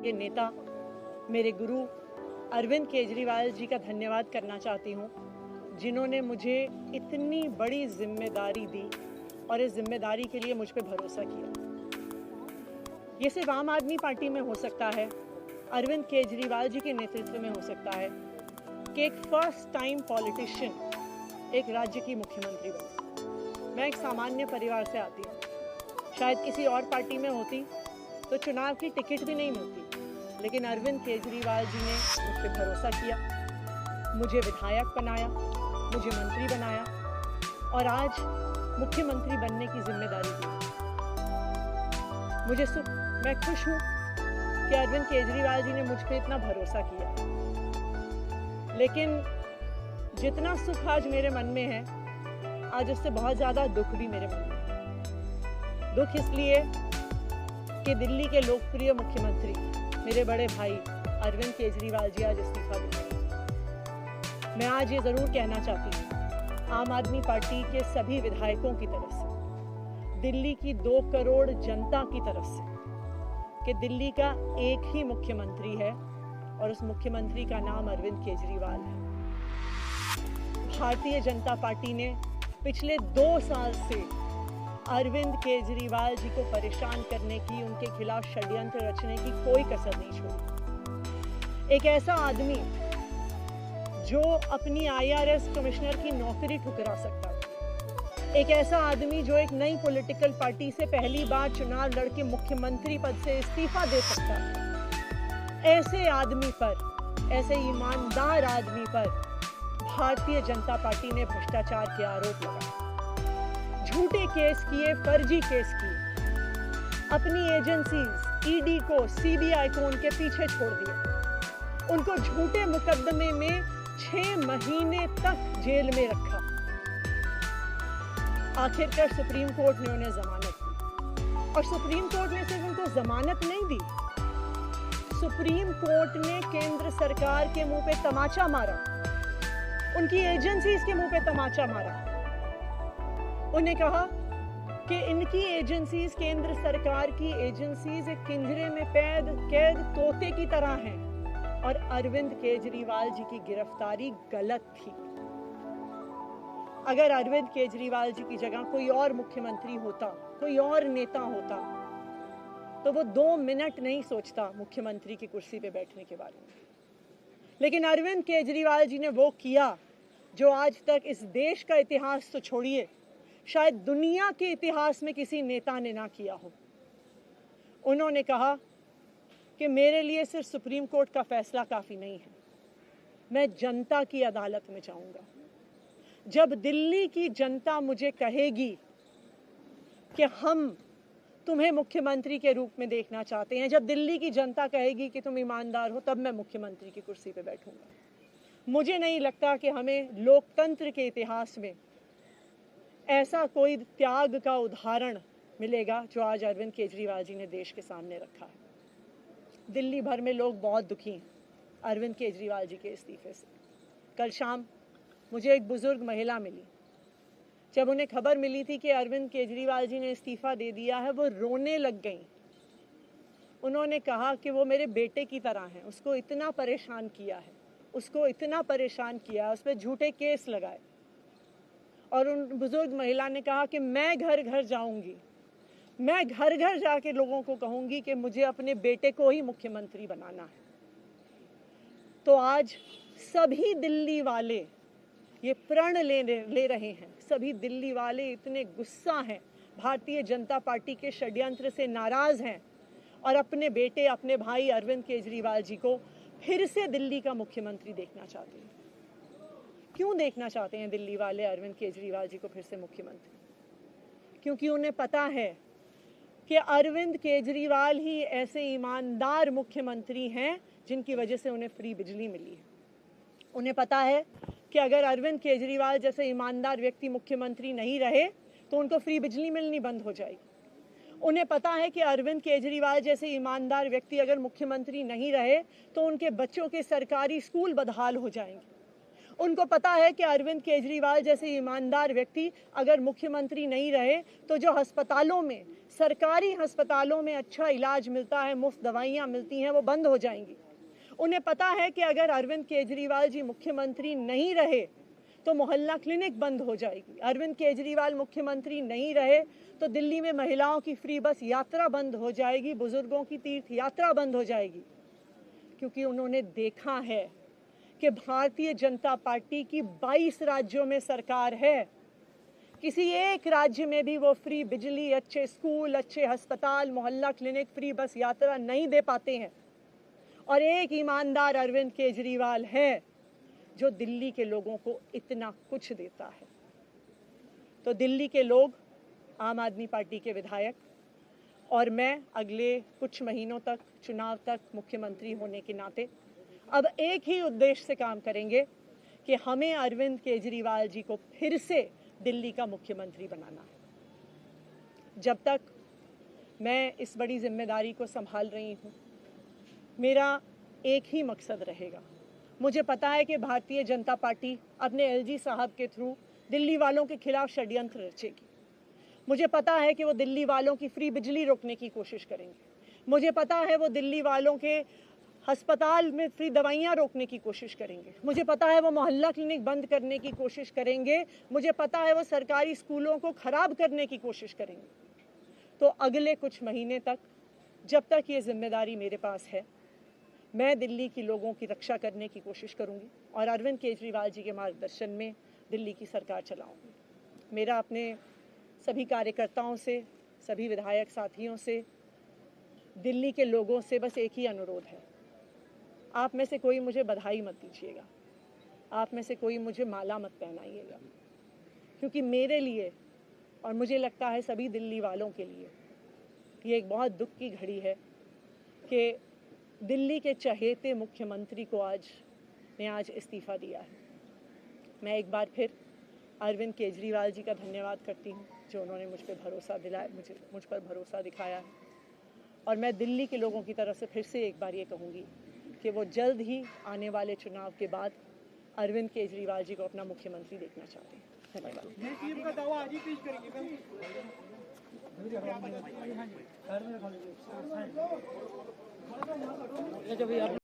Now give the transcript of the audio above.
के नेता मेरे गुरु अरविंद केजरीवाल जी का धन्यवाद करना चाहती हूँ, जिन्होंने मुझे इतनी बड़ी जिम्मेदारी दी और इस जिम्मेदारी के लिए मुझ पर भरोसा किया। ये सिर्फ आम आदमी पार्टी में हो सकता है, अरविंद केजरीवाल जी के नेतृत्व में हो सकता है कि एक फर्स्ट टाइम पॉलिटिशियन एक राज्य की मुख्यमंत्री बने। मैं एक सामान्य परिवार से आती हूँ, शायद किसी और पार्टी में होती तो चुनाव की टिकट भी नहीं मिलती, लेकिन अरविंद केजरीवाल जी ने मुझ पर भरोसा किया, मुझे विधायक बनाया, मुझे मंत्री बनाया और आज मुख्यमंत्री बनने की जिम्मेदारी दी। मैं खुश हूँ कि अरविंद केजरीवाल जी ने मुझ पर इतना भरोसा किया, लेकिन जितना सुख आज मेरे मन में है, आज उससे बहुत ज़्यादा दुख भी मेरे मन में है। दुख इसलिए कि दिल्ली के लोकप्रिय मुख्यमंत्री मेरे बड़े भाई अरविंद केजरीवाल जी आज इस्तीफा दे रहे हैं। मैं आज ये ज़रूर कहना चाहती हूँ आम आदमी पार्टी के सभी विधायकों की तरफ से, दिल्ली की 2 करोड़ जनता की तरफ से, कि दिल्ली का एक ही मुख्यमंत्री है और उस मुख्यमंत्री का नाम अरविंद केजरीवाल है। भारतीय जनता पार्टी ने पिछले 2 साल से अरविंद केजरीवाल जी को परेशान करने की, उनके खिलाफ षड्यंत्र रचने की कोई कसर नहीं छोड़ी। एक ऐसा आदमी जो अपनी IRS कमिश्नर की नौकरी ठुकरा सकता है, एक ऐसा आदमी जो एक नई पॉलिटिकल पार्टी से पहली बार चुनाव लड़के मुख्यमंत्री पद से इस्तीफा दे सकता है, ऐसे आदमी पर, ऐसे ईमानदार आदमी पर भारतीय जनता पार्टी ने भ्रष्टाचार के आरोप लगाए, झूठे केस किए, फर्जी केस किए, अपनी एजेंसीज ED को, CBI को उनके पीछे छोड़ दिया, उनको झूठे मुकदमे में 6 महीने तक जेल में रखा। आखिरकार सुप्रीम कोर्ट ने उन्हें जमानत दी और सुप्रीम कोर्ट ने सिर्फ उनको जमानत नहीं दी, सुप्रीम कोर्ट ने केंद्र सरकार के मुंह पे तमाचा मारा, उनकी एजेंसीज के मुंह पे तमाचा मारा। उन्हें कहा कि इनकी एजेंसीज, केंद्र सरकार की एजेंसीज एक पिंजरे में कैद तोते की तरह हैं और अरविंद केजरीवाल जी की गिरफ्तारी गलत थी। अगर अरविंद केजरीवाल जी की जगह कोई और मुख्यमंत्री होता, कोई और नेता होता, तो वो 2 मिनट नहीं सोचता मुख्यमंत्री की कुर्सी पे बैठने के बारे में। लेकिन अरविंद केजरीवाल जी ने वो किया जो आज तक इस देश का इतिहास तो छोड़िए, शायद दुनिया के इतिहास में किसी नेता ने ना किया हो। उन्होंने कहा कि मेरे लिए सिर्फ सुप्रीम कोर्ट का फैसला काफ़ी नहीं है, मैं जनता की अदालत में जाऊंगा। जब दिल्ली की जनता मुझे कहेगी कि हम तुम्हें मुख्यमंत्री के रूप में देखना चाहते हैं, जब दिल्ली की जनता कहेगी कि तुम ईमानदार हो, तब मैं मुख्यमंत्री की कुर्सी पे बैठूंगा। मुझे नहीं लगता कि हमें लोकतंत्र के इतिहास में ऐसा कोई त्याग का उदाहरण मिलेगा जो आज अरविंद केजरीवाल जी ने देश के सामने रखा है। दिल्ली भर में लोग बहुत दुखी हैं अरविंद केजरीवाल जी के इस्तीफे से। कल शाम मुझे एक बुजुर्ग महिला मिली, जब उन्हें खबर मिली थी कि अरविंद केजरीवाल जी ने इस्तीफा दे दिया है, वो रोने लग गई। उन्होंने कहा कि वो मेरे बेटे की तरह हैं, उसको इतना परेशान किया है, उसको इतना परेशान किया, उस पर झूठे केस लगाए। और उन बुजुर्ग महिला ने कहा कि मैं घर घर जाऊंगी, मैं घर घर जाके लोगों को कहूंगी कि मुझे अपने बेटे को ही मुख्यमंत्री बनाना है। तो आज सभी दिल्ली वाले ये प्रण ले रहे हैं, सभी दिल्ली वाले इतने गुस्सा हैं, भारतीय जनता पार्टी के षड्यंत्र से नाराज हैं और अपने बेटे, अपने भाई अरविंद केजरीवाल जी को फिर से दिल्ली का मुख्यमंत्री देखना चाहते हैं। क्यों देखना चाहते हैं दिल्ली वाले अरविंद केजरीवाल जी को फिर से मुख्यमंत्री? क्योंकि उन्हें पता है कि अरविंद केजरीवाल ही ऐसे ईमानदार मुख्यमंत्री हैं जिनकी वजह से उन्हें फ्री बिजली मिली है। उन्हें पता है कि अगर अरविंद केजरीवाल जैसे ईमानदार व्यक्ति मुख्यमंत्री नहीं रहे तो उनको फ्री बिजली मिलनी बंद हो जाएगी। उन्हें पता है कि अरविंद केजरीवाल जैसे ईमानदार व्यक्ति अगर मुख्यमंत्री नहीं रहे तो उनके बच्चों के सरकारी स्कूल बदहाल हो जाएंगे। उनको पता है कि अरविंद केजरीवाल जैसे ईमानदार व्यक्ति अगर मुख्यमंत्री नहीं रहे तो जो अस्पतालों में सरकारी अस्पतालों में अच्छा इलाज मिलता है, मुफ्त दवाइयाँ मिलती हैं, वो बंद हो जाएंगी। उन्हें पता है कि अगर अरविंद केजरीवाल जी मुख्यमंत्री नहीं रहे तो मोहल्ला क्लिनिक बंद हो जाएगी। अरविंद केजरीवाल मुख्यमंत्री नहीं रहे तो दिल्ली में महिलाओं की फ्री बस यात्रा बंद हो जाएगी, बुजुर्गों की तीर्थ यात्रा बंद हो जाएगी। क्योंकि उन्होंने देखा है कि भारतीय जनता पार्टी की 22 राज्यों में सरकार है, किसी एक राज्य में भी वो फ्री बिजली, अच्छे स्कूल, अच्छे अस्पताल, मोहल्ला क्लिनिक, फ्री बस यात्रा नहीं दे पाते हैं। और एक ईमानदार अरविंद केजरीवाल है जो दिल्ली के लोगों को इतना कुछ देता है। तो दिल्ली के लोग, आम आदमी पार्टी के विधायक और मैं अगले कुछ महीनों तक, चुनाव तक मुख्यमंत्री होने के नाते अब एक ही उद्देश्य से काम करेंगे कि हमें अरविंद केजरीवाल जी को फिर से दिल्ली का मुख्यमंत्री बनाना है। जब तक मैं इस बड़ी जिम्मेदारी को संभाल रही हूँ, मेरा एक ही मकसद रहेगा। मुझे पता है कि भारतीय जनता पार्टी अपने एलजी साहब के थ्रू दिल्ली वालों के खिलाफ षड्यंत्र रचेगी। मुझे पता है कि वो दिल्ली वालों की फ्री बिजली रोकने की कोशिश करेंगे। मुझे पता है वो दिल्ली वालों के अस्पताल में फ्री दवाइयाँ रोकने की कोशिश करेंगे। मुझे पता है वो मोहल्ला क्लिनिक बंद करने की कोशिश करेंगे। मुझे पता है वो सरकारी स्कूलों को खराब करने की कोशिश करेंगे। तो अगले कुछ महीने तक, जब तक ये जिम्मेदारी मेरे पास है, मैं दिल्ली के लोगों की रक्षा करने की कोशिश करूंगी और अरविंद केजरीवाल जी के मार्गदर्शन में दिल्ली की सरकार चलाऊंगी। मेरा अपने सभी कार्यकर्ताओं से, सभी विधायक साथियों से, दिल्ली के लोगों से बस एक ही अनुरोध है, आप में से कोई मुझे बधाई मत दीजिएगा, आप में से कोई मुझे माला मत पहनाइएगा, क्योंकि मेरे लिए और मुझे लगता है सभी दिल्ली वालों के लिए ये एक बहुत दुख की घड़ी है कि दिल्ली के चहेते मुख्यमंत्री को आज इस्तीफा दिया है। मैं एक बार फिर अरविंद केजरीवाल जी का धन्यवाद करती हूँ जो उन्होंने मुझ पर भरोसा दिलाया, मुझ पर भरोसा दिखाया है। और मैं दिल्ली के लोगों की तरफ से फिर से एक बार ये कहूँगी कि वो जल्द ही आने वाले चुनाव के बाद अरविंद केजरीवाल जी को अपना मुख्यमंत्री देखना चाहते हैं। धन्यवाद। का दावा आज ही पेश करेंगे जब